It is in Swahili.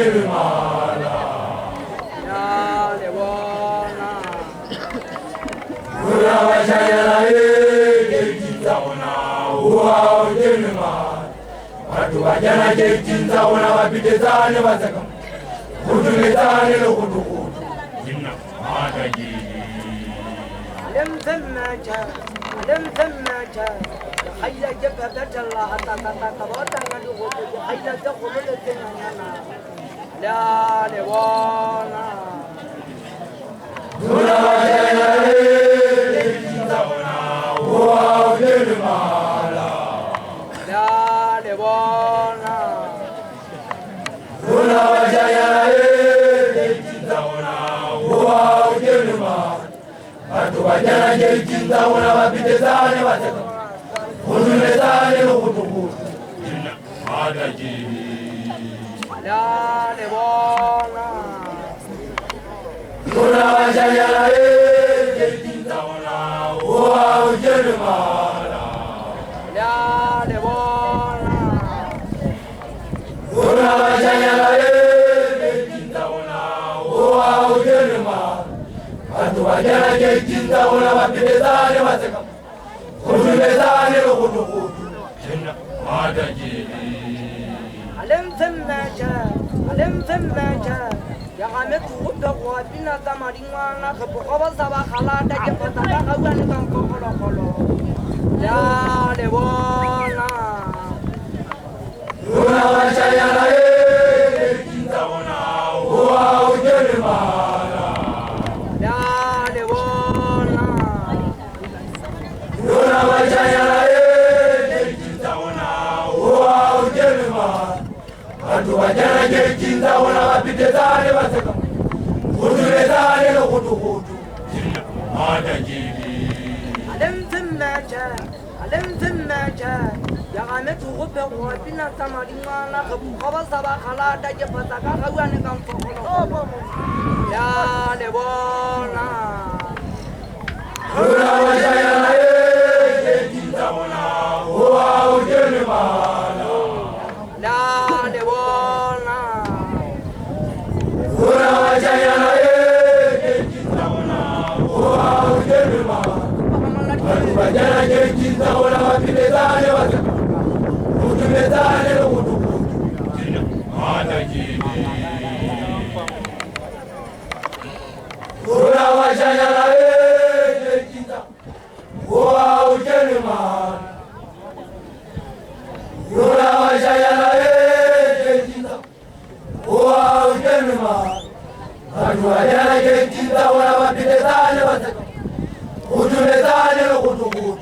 ujeni mala yale wana Ura washayala jejinza ona uwa ujeni mala watu wajana jejinza ona wapitezane wasaka kutumezane lokutukutu jina mata jini alam thammaja hayya jabata Allah ta bota ngadu ko hayya ta ko le tenana la le wana Ura washayala jejinza ona uwa ujeni mala la le wana Ura washayala jejinza ona uwa ujeni mala watu wajana jejinza ona wapitezane wasaka kutumezane lokutukutu jina mata jini la le wana Ura washayala jejinza ona uwa ujeni mala la le wana Ura washayala jejinza ona uwa ujeni mala watu wajana jejinza ona wapitezane wasaka kutumezane lokutukutu jina mata jini alam thammaja ya gamet ubbe ko bina tamaringwana ke bogoba saba khalata ke pataka gawana ka kokolo ya le bona Ura washayala jejinza ona uwa ujeni mala ya le bona Ura washayala jejinza ona uwa ujeni mala watu wajana jejinza ona wapitezane wasaka kutumezane lokutukutu jina mata jini alam thammaja ya gamet ubbe ko bina tamaringwana ke bogoba saba khalata ke pataka gawana ka kokolo ya le bona Ura washayala jejinza ona uwa ujeni mala la le bona Ura washayala jejinza ona uwa ujeni mala watu wajana jejinza ona wapitezane wasaka kutumezane lokutukutu jina mata jini Ura washayala jejinza uwa ujeni mala Ura washayala jejinza uwa ujeni mala watu wajana jejinza ona wapitezane wasaka kutumezane lokutukutu